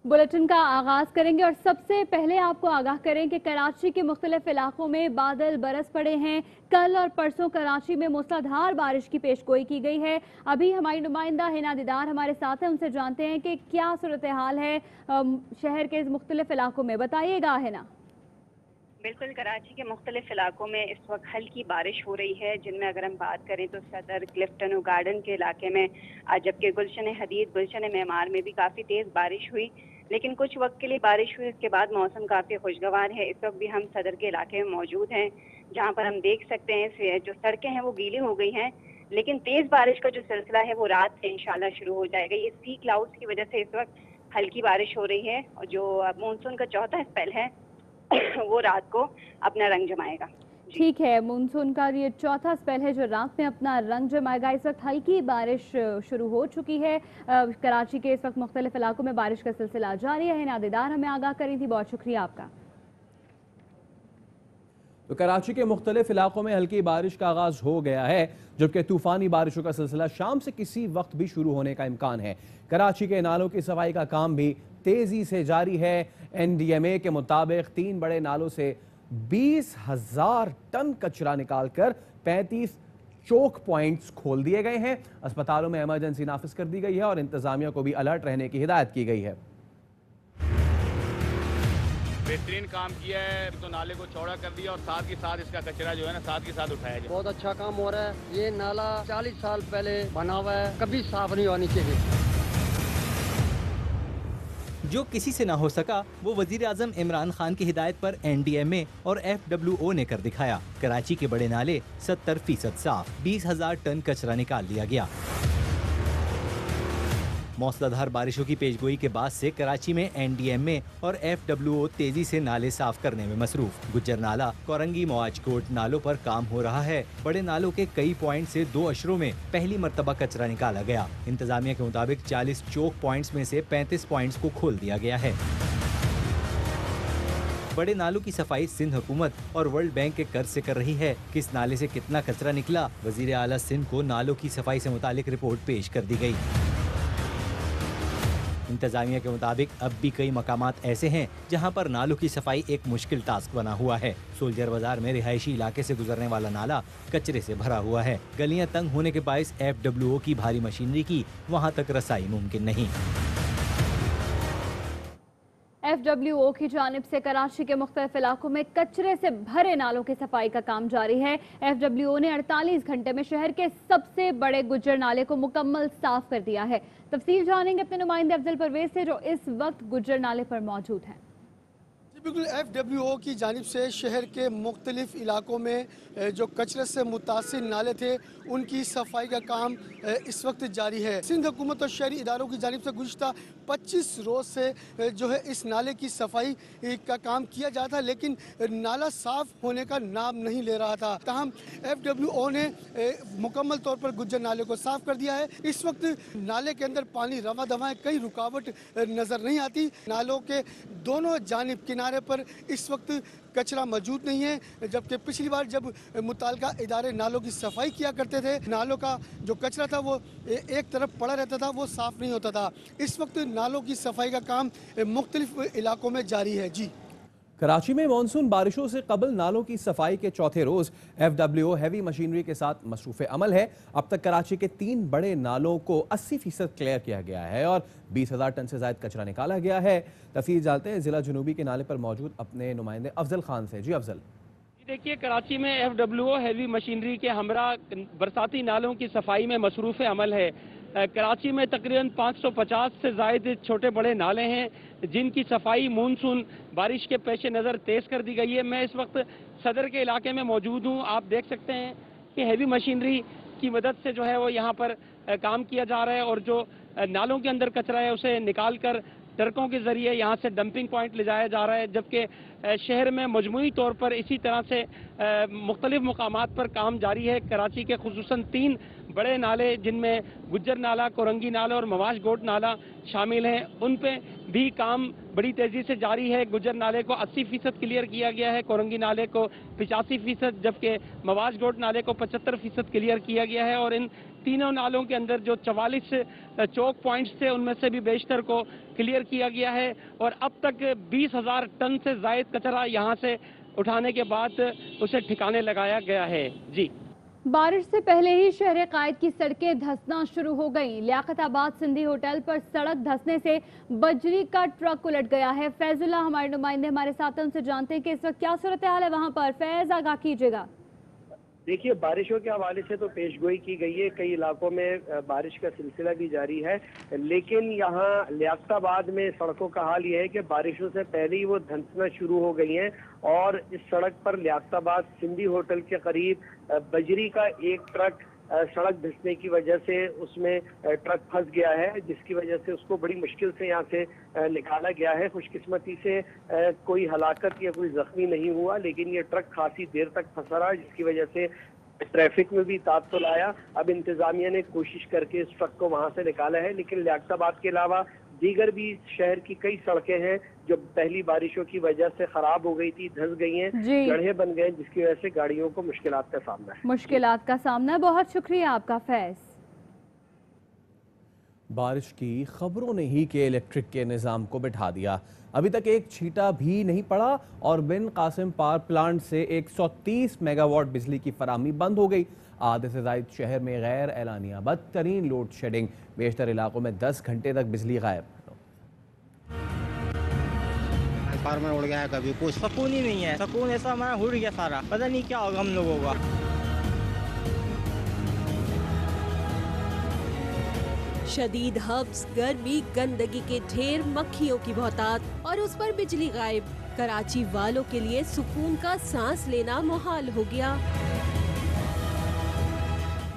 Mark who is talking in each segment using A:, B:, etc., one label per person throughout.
A: Bulletin का आगाज करेंगे और सबसे पहले आपको आगाह करें कि कराची के मुख्तलिफ इलाकों में बादल बरस पड़े हैं। कल और परसों कराची में मूसलाधार बारिश की पेशगोई की गई है। अभी हमारी नुमाइंदा हिना दीदार हमारे साथ है, उनसे जानते हैं कि क्या सूरत हाल है शहर के मुख्तलिफ इलाकों में। बताइएगा हिना।
B: बिल्कुल, कराची के मुख्तलिफ इलाकों में इस वक्त हल्की बारिश हो रही है, जिनमें अगर हम बात करें तो सदर, क्लिफ्टन और गार्डन के इलाके में, जबकि गुलशन हदीद, गुलशन मेमार में भी काफ़ी तेज़ बारिश हुई, लेकिन कुछ वक्त के लिए बारिश हुई, उसके बाद मौसम काफ़ी खुशगवार है। इस वक्त भी हम सदर के इलाके में मौजूद हैं, जहाँ पर हम देख सकते हैं जो सड़कें हैं वो गीली हो गई हैं, लेकिन तेज़ बारिश का जो सिलसिला है वो रात से इंशाल्लाह शुरू हो जाएगा। ये सी क्लाउड्स की वजह से इस वक्त हल्की बारिश हो रही है, और जो मानसून का चौथा स्पेल है वो रात को अपना रंग जमाएगा।
A: ठीक है, मानसून का ये चौथा स्पेल है जो रात में अपना रंग जमाएगा। इस वक्त हल्की बारिश शुरू हो चुकी है। कराची के इस वक्त मुख्तलिफ इलाकों में बारिश का सिलसिला जारी है। नादेदार हमें आगाह करी थी, बहुत शुक्रिया आपका।
C: तो कराची के मुख्तलिफ इलाकों में हल्की बारिश का आगाज हो गया है, जबकि तूफानी बारिशों का सिलसिला शाम से किसी वक्त भी शुरू होने का इम्कान है। कराची के नालों की सफाई का काम भी तेजी से जारी है। NDMA के मुताबिक 3 बड़े नालों से 20,000 टन कचरा निकालकर 35 चोक पॉइंट्स खोल दिए गए हैं। अस्पतालों में इमरजेंसी नाफिज कर दी गई है और इंतजामिया को भी अलर्ट रहने की हिदायत की गई है।
D: बेहतरीन काम किया है, तो नाले को चौड़ा कर दिया और साथ ही साथ इसका कचरा जो है ना साथ के साथ उठाया जाए।
E: बहुत अच्छा काम हो रहा है। ये नाला 40 साल पहले बना हुआ है, कभी साफ नहीं होनी चाहिए।
F: जो किसी से ना हो सका वो वजीर आजम इमरान खान की हिदायत पर NDMA और FWO ने कर दिखाया। कराची के बड़े नाले 70% साफ, 20,000 टन कचरा निकाल लिया गया। मौसलाधार बारिशों की पेशगोई के बाद से कराची में NDMA और FWO तेजी से नाले साफ करने में मसरूफ। गुज्जर नाला, कोरंगी, मवाजकोट नालों पर काम हो रहा है। बड़े नालों के कई पॉइंट से 2 अशरों में पहली मर्तबा कचरा निकाला गया। इंतजामिया के मुताबिक 40 चौक पॉइंट्स में से 35 पॉइंट्स को खोल दिया गया है। बड़े नालों की सफाई सिंध हुकूमत और वर्ल्ड बैंक के कर्ज से कर रही है। किस नाले से कितना कचरा निकला, वजीर आला सिंध को नालों की सफाई से मुतालिक रिपोर्ट पेश कर दी गई। इंतजामिया के मुताबिक अब भी कई मकामात ऐसे हैं जहां पर नालों की सफाई एक मुश्किल टास्क बना हुआ है। सोल्जर बाजार में रिहायशी इलाके से गुजरने वाला नाला कचरे से भरा हुआ है। गलियां तंग होने के बायस FWO की भारी मशीनरी की वहां तक रसाई मुमकिन नहीं।
A: FWO की जानिब से कराची के मुख्तलिफ इलाकों में कचरे से भरे नालों की सफाई का काम जारी है। FWO ने 48 घंटे में शहर के सबसे बड़े गुज्जर नाले को मुकम्मल साफ कर दिया है। तफसील जानेंगे अपने नुमाइंदे अफजल परवेज से, जो इस वक्त गुज्जर नाले पर मौजूद हैं।
G: बिल्कुल, FWO की जानिब से शहर के मुख्तलिफ इलाकों में जो कचरे से मुतासिर नाले थे उनकी सफाई का काम इस वक्त जारी है। सिंध हुकूमत और शहरी इदारों की जानिब से गुज़िश्ता 25 रोज़ से जो है इस नाले की सफाई का काम किया जा रहा था, लेकिन नाला साफ होने का नाम नहीं ले रहा था। तहम FWO ने मुकम्मल तौर पर गुज्जर नाले को साफ कर दिया है। इस वक्त नाले के अंदर पानी रवा दवा है, कई रुकावट नज़र नहीं आती। नालों के दोनों जानिब किनारे पर इस वक्त कचरा मौजूद नहीं है, जबकि पिछली बार जब मुताल्लिका इदारे नालों की सफाई किया करते थे, नालों का जो कचरा था वो एक तरफ पड़ा रहता था, वो साफ नहीं होता था। इस वक्त नालों की सफाई का काम मुख्तलिफ इलाकों में जारी है। जी,
C: कराची में मानसून बारिशों से कबल नालों की सफाई के चौथे रोज FWO हैवी मशीनरी के साथ मसरूफ़ अमल है। अब तक कराची के 3 बड़े नालों को 80% क्लियर किया गया है और 20,000 टन से ज़ायद कचरा निकाला गया है। तफसील जानते हैं जिला जनूबी के नाले पर मौजूद अपने नुमाइंदे अफजल खान से। जी अफजल।
H: देखिए, कराची में FWO हैवी मशीनरी के हमरा बरसाती नालों की सफाई में मसरूफ़ अमल है। कराची में तकरीबन 550 से ज़ायद छोटे बड़े नाले हैं जिनकी सफाई मानसून बारिश के पेश नज़र तेज़ कर दी गई है। मैं इस वक्त सदर के इलाके में मौजूद हूँ। आप देख सकते हैं कि हैवी मशीनरी की मदद से जो है वो यहाँ पर काम किया जा रहा है और जो नालों के अंदर कचरा है उसे निकाल कर ट्रकों के जरिए यहाँ से डंपिंग पॉइंट ले जाया जा रहा है, जबकि शहर में मजमूई तौर पर इसी तरह से मुख्तलिफ मकामात पर काम जारी है। कराची के खुसूसन 3 बड़े नाले जिनमें गुज्जर नाला, कोरंगी नाला और मवाज गोट नाला शामिल हैं, उन पे भी काम बड़ी तेज़ी से जारी है। गुज्जर नाले को 80% क्लियर किया गया है, कोरंगी नाले को 85%, जबकि मवाज गोट नाले को 75% क्लियर किया गया है और इन तीनों नालों के अंदर जो 44 चौक पॉइंट्स थे उनमें से भी बेशतर को क्लियर किया गया है और अब तक 20,000 टन से ज़ायद कचरा यहाँ से उठाने के बाद उसे ठिकाने लगाया गया है। जी,
A: बारिश से पहले ही शहर कायद की सड़कें धंसना शुरू हो गईं। लियाकताबाद सिंधी होटल पर सड़क धंसने से बजरी का ट्रक उलट गया है। फैजुल्ला हमारे नुमाइंदे हमारे साथ हैं, उनसे जानते हैं कि इस वक्त क्या सूरत हाल है वहां पर। फैज, आगाह कीजिएगा।
I: देखिए, बारिशों के हवाले से तो पेशगोई की गई है, कई इलाकों में बारिश का सिलसिला भी जारी है, लेकिन यहाँ लियाकताबाद में सड़कों का हाल ये है कि बारिशों से पहले ही वो धंसना शुरू हो गई हैं और इस सड़क पर लियाकताबाद सिंधी होटल के करीब बजरी का एक ट्रक सड़क धंसने की वजह से उसमें ट्रक फंस गया है, जिसकी वजह से उसको बड़ी मुश्किल से यहाँ से निकाला गया है। खुशकिस्मती से कोई हलाकत या कोई जख्मी नहीं हुआ, लेकिन ये ट्रक खासी देर तक फंसा रहा, जिसकी वजह से ट्रैफिक में भी तात्तुल आया। अब इंतजामिया ने कोशिश करके इस ट्रक को वहाँ से निकाला है, लेकिन लियाकताबाद के अलावा दीगर भी शहर की कई सड़कें हैं जो पहली बारिशों की वजह से खराब हो गई थी, धंस गई हैं, गड्ढे बन गए, जिसकी वजह से गाड़ियों को मुश्किलात का सामना है।
A: मुश्किलात का सामना है। बहुत शुक्रिया आपका फैज।
C: बारिश की खबरों ने ही के इलेक्ट्रिक के निज़ाम को बिठा दिया। अभी तक एक छींटा भी नहीं पड़ा और बिन कासिम पावर प्लांट से 130 मेगावाट बिजली की फराहमी बंद हो गई। आधे से ज़ायद शहर में गैर एलानिया बदतरीन लोड शेडिंग, बेशतर इलाकों में 10 घंटे तक बिजली गायब।
J: में उड़ गया है, कभी कुछ सुकून ही नहीं है। सुकून ऐसा हमारा उड़ गया सारा, पता नहीं क्या होगा हम लोगों का।
K: शदीद हब्स, गर्मी, गंदगी के ढेर, मक्खियों की बहुतात और उस पर बिजली गायब। कराची वालों के लिए सुकून का सांस लेना मुहाल हो गया।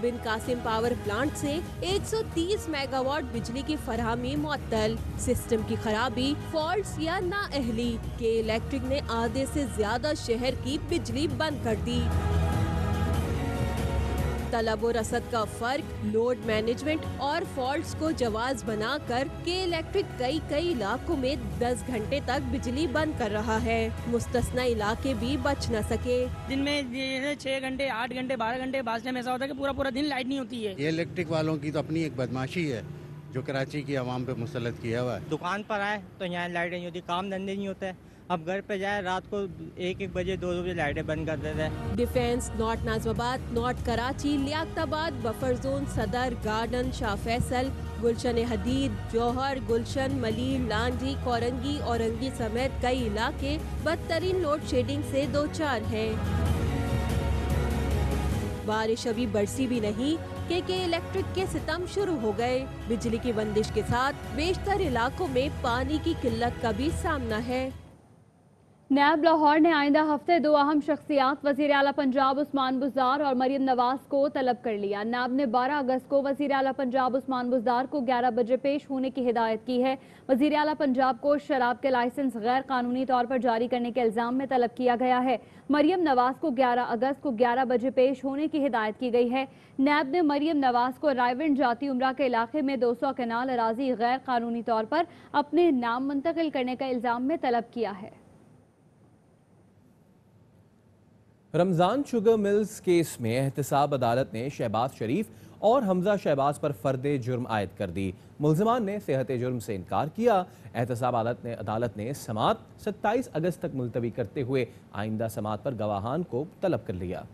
K: बिन कासिम पावर प्लांट से 130 मेगावाट बिजली की फराहमी मुअत्तल। सिस्टम की खराबी, फॉल्ट्स या नाअहली के इलेक्ट्रिक ने आधे से ज्यादा शहर की बिजली बंद कर दी। तलब और रसद का फर्क, लोड मैनेजमेंट और फॉल्ट्स को जवाज बनाकर के इलेक्ट्रिक कई इलाकों में 10 घंटे तक बिजली बंद कर रहा है। मुस्तस्ना इलाके भी बच न सके।
L: दिन में 6 घंटे, 8 घंटे, 12 घंटे, बाद में ऐसा होता है कि पूरा दिन लाइट नहीं होती है।
M: ये इलेक्ट्रिक वालों की तो अपनी एक बदमाशी है जो कराची की आवाम पे मुसल्लत किया हुआ है।
J: दुकान पर आए तो यहाँ लाइट नहीं होती, काम धंधे नहीं होते। अब घर पे जाए रात को 1-1 बजे 2-2 बजे लाइटें बंद कर देते हैं।
K: Defence, north Najmabad, north Karachi, Liaquatabad, buffer zone, सदर, गार्डन, शाह फैसल, गुलशन हदीद, जौहर, गुलशन, मलीर, लांडी, कोरंगी, औरंगी समेत कई इलाके बदतरीन लोड शेडिंग से दो चार हैं। बारिश अभी बरसी भी नहीं कि इलेक्ट्रिक के सितम शुरू हो गए। बिजली की बंदिश के साथ बेशतर इलाकों में पानी की किल्लत का भी सामना है।
A: नैब लाहौर ने आइंदा हफ्ते 2 अहम शख्सियात वज़ीर आला पंजाब उस्मान बुज़दार और मरियम नवाज को तलब कर लिया। नैब ने 12 अगस्त को वज़ीर आला पंजाब उस्मान बुज़दार को 11 बजे पेश होने की हिदायत की है। वज़ीर आला पंजाब को शराब के लाइसेंस गैर कानूनी तौर पर जारी करने के इल्ज़ाम में तलब किया गया है। मरियम नवाज को 11 अगस्त को 11 बजे पेश होने की हिदायत की गई है। नैब ने मरियम नवाज को रायविंड जाती उमरा के इलाके में 200 कनाल अराजी गैर कानूनी तौर पर अपने नाम मुंतकिल करने का इल्ज़ाम में तलब किया है।
C: रमज़ान शुगर मिल्स केस में एहतसाब अदालत ने शहबाज शरीफ और हमजा शहबाज पर फर्दे जुर्म आयद कर दी। मुल्ज़िमान ने सेहत जुर्म से इनकार किया। एहतसाब अदालत ने समात 27 अगस्त तक मुलतवी करते हुए आइंदा समात पर गवाहान को तलब कर लिया।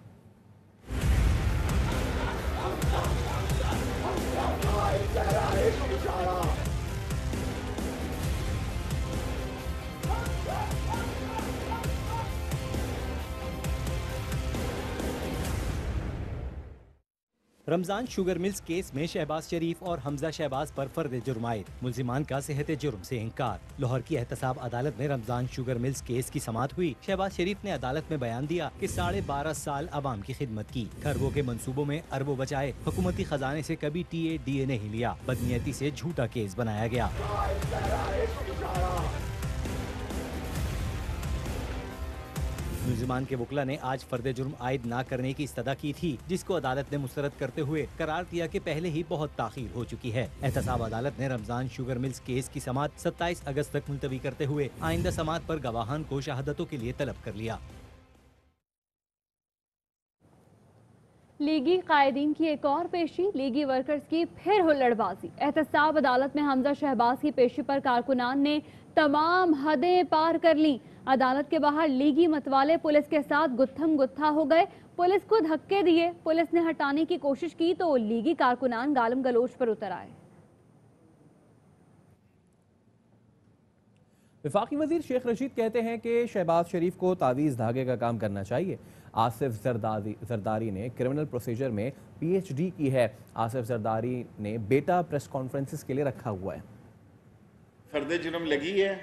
F: रमजान शुगर मिल्स केस में शहबाज शरीफ और हमजा शहबाज पर फर्द जुर्म आयद। मुल्जिमान का सेहत जुर्म से इनकार। लाहौर की एहतसाब अदालत में रमजान शुगर मिल्स केस की समात हुई। शहबाज शरीफ ने अदालत में बयान दिया कि 12.5 साल अवाम की खिदमत की, खरबों के मंसूबों में अरबों बचाए, हुकूमती खजाने से कभी TA-DA नहीं लिया, बदनीयती से झूठा केस बनाया गया। मुल्जिमान के वकला ने आज फर्द जुर्म आयद न करने की इस्तदा की थी, जिसको अदालत ने मुस्तरद करते हुए करार दिया कि पहले ही बहुत ताखीर हो चुकी है। एहतसाब अदालत ने रमजान शुगर मिल्स केस की समात 27 अगस्त तक मुलतवी करते हुए आइंदा समात पर गवाहान को शहादतों के लिए तलब कर लिया।
A: लीगी कायदीन की एक और पेशी, लीगी वर्कर्स की फिर हुल्लड़बाजी। एहतसाब अदालत में हमजा शहबाज की पेशी पर कारकुनान ने तमाम हदें पार कर ली। अदालत के बाहर लीगी मतवाले पुलिस के साथ गुत्थम गुत्था हो गए। पुलिस को धक्के दिए, पुलिस ने हटाने की कोशिश की तो लीगी कारकुनान गालम गलोच पर उतर आए।
C: वफाकी वजीर शेख रशीद कहते हैं कि शहबाज शरीफ को तावीज़ धागे का काम करना चाहिए। आसिफ जरदारी ने क्रिमिनल प्रोसीजर में PhD की है। आसिफ जरदारी ने बेटा प्रेस कॉन्फ्रेंसेस के लिए रखा हुआ है।
N: फर्द जुर्म लगी है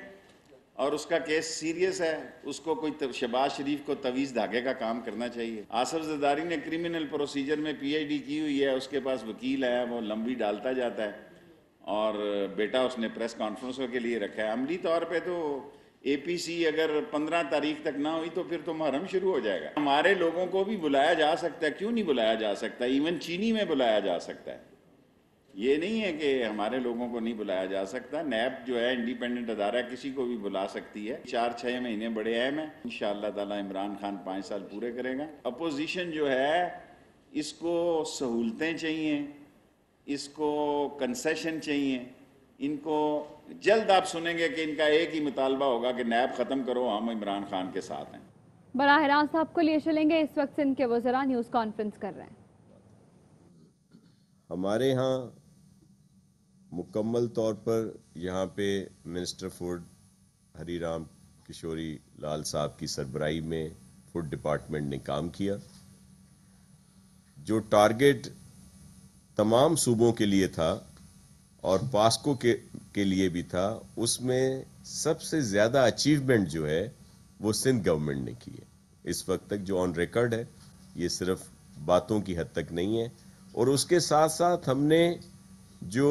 N: और उसका केस सीरियस है, उसको कोई शहबाज शरीफ को तवीज़ धागे का काम करना चाहिए। आसिफ जरदारी ने क्रिमिनल प्रोसीजर में PhD की हुई है, उसके पास वकील है, वो लंबी डालता जाता है और बेटा उसने प्रेस कॉन्फ्रेंसों के लिए रखा है। अमली तौर पे तो APC अगर 15 तारीख तक ना हुई तो फिर तो मुहर्रम शुरू हो जाएगा। हमारे लोगों को भी बुलाया जा सकता है, क्यों नहीं बुलाया जा सकता? इवन चीनी में बुलाया जा सकता है। ये नहीं है कि हमारे लोगों को नहीं बुलाया जा सकता। नैब जो है इंडिपेंडेंट अदारा, किसी को भी बुला सकती है। 4-6 महीने बड़े अहम हैं। इंशाअल्लाह ताला इमरान खान 5 साल पूरे करेगा। अपोजिशन जो है इसको सहूलतें चाहिए, इसको कंसेशन चाहिए। इनको जल्द आप सुनेंगे कि इनका एक ही मुतालबा होगा कि नैब ख़त्म करो, हम इमरान खान के साथ हैं।
A: बराह रास्त आपको लिए चलेंगे। इस वक्त सिंध के वज़रा न्यूज़ कॉन्फ्रेंस कर रहे हैं।
O: हमारे यहाँ मुकम्मल तौर पर यहाँ पे मिनिस्टर फूड हरीराम किशोरी लाल साहब की सरबराही में फूड डिपार्टमेंट ने काम किया। जो टारगेट तमाम सूबों के लिए था और पास्को के लिए भी था, उसमें सबसे ज़्यादा अचीवमेंट जो है वो सिंध गवर्नमेंट ने की है इस वक्त तक, जो ऑन रिकॉर्ड है। ये सिर्फ बातों की हद तक नहीं है। और उसके साथ साथ हमने जो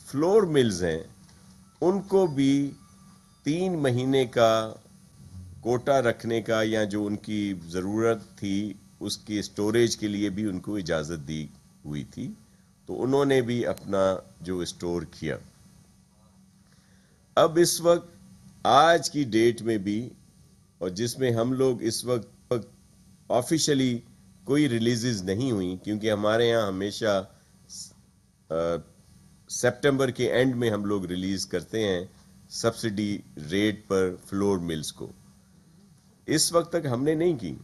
O: फ्लोर मिल्स हैं उनको भी 3 महीने का कोटा रखने का, या जो उनकी ज़रूरत थी उसकी स्टोरेज के लिए भी उनको इजाज़त दी हुई थी, तो उन्होंने भी अपना जो स्टोर किया। अब इस वक्त आज की डेट में भी, और जिसमें हम लोग इस वक्त ऑफिशियली कोई रिलीजेस नहीं हुई, क्योंकि हमारे यहाँ हमेशा सितंबर के एंड में हम लोग रिलीज करते हैं सब्सिडी रेट पर फ्लोर मिल्स को। इस वक्त तक हमने नहीं की,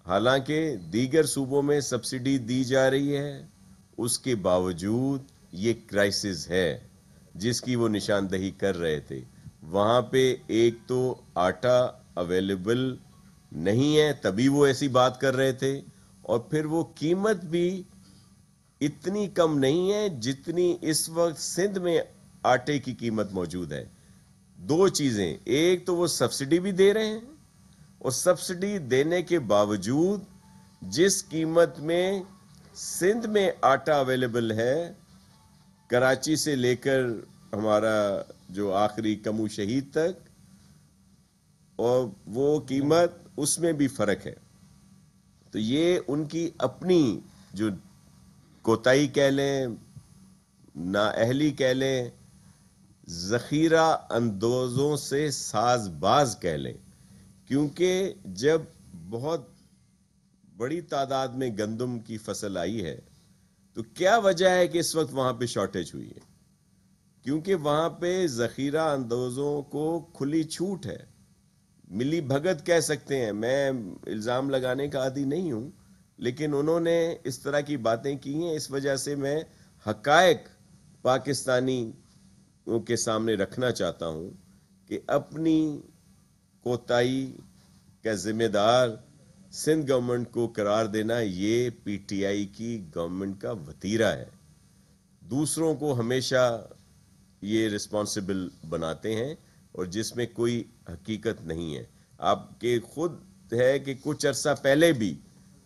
O: हालांकि दीगर सूबों में सब्सिडी दी जा रही है। उसके बावजूद ये क्राइसिस है जिसकी वो निशानदही कर रहे थे। वहाँ पे एक तो आटा अवेलेबल नहीं है, तभी वो ऐसी बात कर रहे थे, और फिर वो कीमत भी इतनी कम नहीं है जितनी इस वक्त सिंध में आटे की कीमत मौजूद है। 2 चीज़ें, एक तो वो सब्सिडी भी दे रहे हैं, और सब्सिडी देने के बावजूद जिस कीमत में सिंध में आटा अवेलेबल है, कराची से लेकर हमारा जो आखिरी कमू शहीद तक, और वो कीमत उसमें भी फ़र्क है। तो ये उनकी अपनी जो कोताही कह लें, नाअहली कह लें, ज़ख़ीरा अंदोज़ों से साज़बाज कह लें, क्योंकि जब बहुत बड़ी तादाद में गंदम की फसल आई है तो क्या वजह है कि इस वक्त वहाँ पे शॉर्टेज हुई है? क्योंकि वहाँ पे ज़ख़ीरा अंदोज़ों को खुली छूट है। मिली भगत कह सकते हैं, मैं इल्ज़ाम लगाने का आदी नहीं हूँ, लेकिन उन्होंने इस तरह की बातें की हैं। इस वजह से मैं हक़ाइक़ पाकिस्तानी के सामने रखना चाहता हूँ कि अपनी कोताही का ज़िम्मेदार सिंध गवर्नमेंट को करार देना ये PTI की गवर्नमेंट का वतीरा है। दूसरों को हमेशा ये रिस्पॉन्सिबल बनाते हैं और जिसमें कोई हकीकत नहीं है। आपके खुद है कि कुछ अरसा पहले भी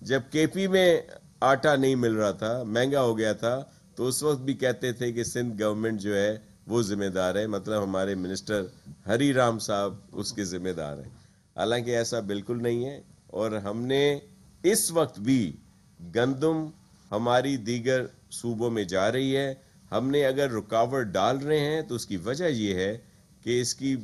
O: जब KP में आटा नहीं मिल रहा था, महंगा हो गया था, तो उस वक्त भी कहते थे कि सिंध गवर्नमेंट जो है वो ज़िम्मेदार है, मतलब हमारे मिनिस्टर हरीराम साहब उसके ज़िम्मेदार हैं। हालांकि ऐसा बिल्कुल नहीं है। और हमने इस वक्त भी गंदम हमारी दीगर सूबों में जा रही है। हमने अगर रुकावट डाल रहे हैं तो उसकी वजह ये है कि इसकी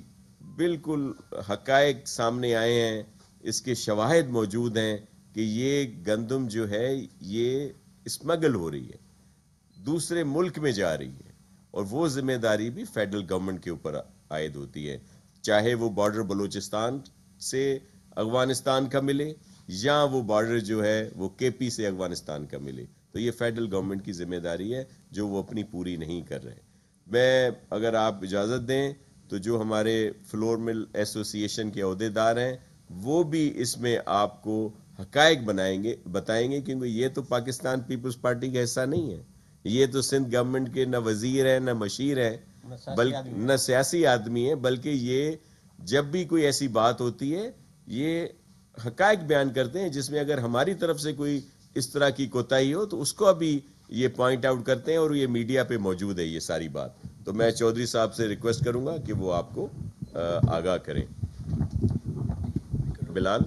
O: बिल्कुल हक़ाइक़ सामने आए हैं, इसके शवाहिद मौजूद हैं कि ये गंदम जो है ये اسمگل ہو رہی ہے, دوسرے ملک میں جا رہی ہے, اور وہ ذمہ داری بھی فیڈرل گورنمنٹ کے اوپر عائد ہوتی ہے, چاہے وہ بارڈر بلوچستان سے افغانستان کا ملے یا وہ بارڈر جو ہے وہ کے پی سے افغانستان کا ملے. تو یہ فیڈرل گورنمنٹ کی ذمہ داری ہے جو وہ اپنی پوری نہیں کر رہے. میں اگر آپ اجازت دیں تو جو ہمارے فلور مل ایسوسی ایشن کے عہدیدار ہیں وہ بھی اس میں آپ کو حقائق بتائیں گے, کیونکہ یہ تو پاکستان پیپلز پارٹی کا حصہ نہیں ہے, یہ تو سندھ گورنمنٹ کے نہ وزیر ہیں نہ مشیر ہیں نہ سیاسی آدمی ہیں, بلکہ یہ جب بھی کوئی ایسی بات ہوتی ہے یہ حقائق بیان کرتے ہیں جس میں اگر ہماری طرف سے کوئی اس طرح کی کوتاہی ہو تو اس کو ابھی یہ پوائنٹ آؤٹ کرتے ہیں, اور یہ میڈیا پہ موجود ہے یہ ساری بات. تو میں چودھری صاحب سے ریکویسٹ کروں گا کہ وہ آپ کو آگاہ کریں. بلال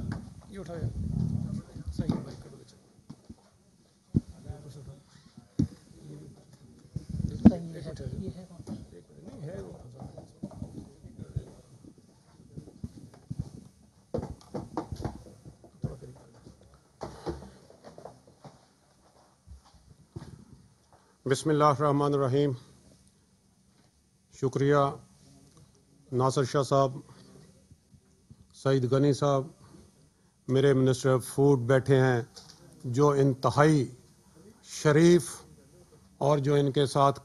P: بسم اللہ الرحمن الرحیم. شکریہ ناصر شاہ صاحب, سعید غنی صاحب, میرے منسٹر آف فوڈ بیٹھے ہیں جو انتہائی شریف اور جو ان کے ساتھ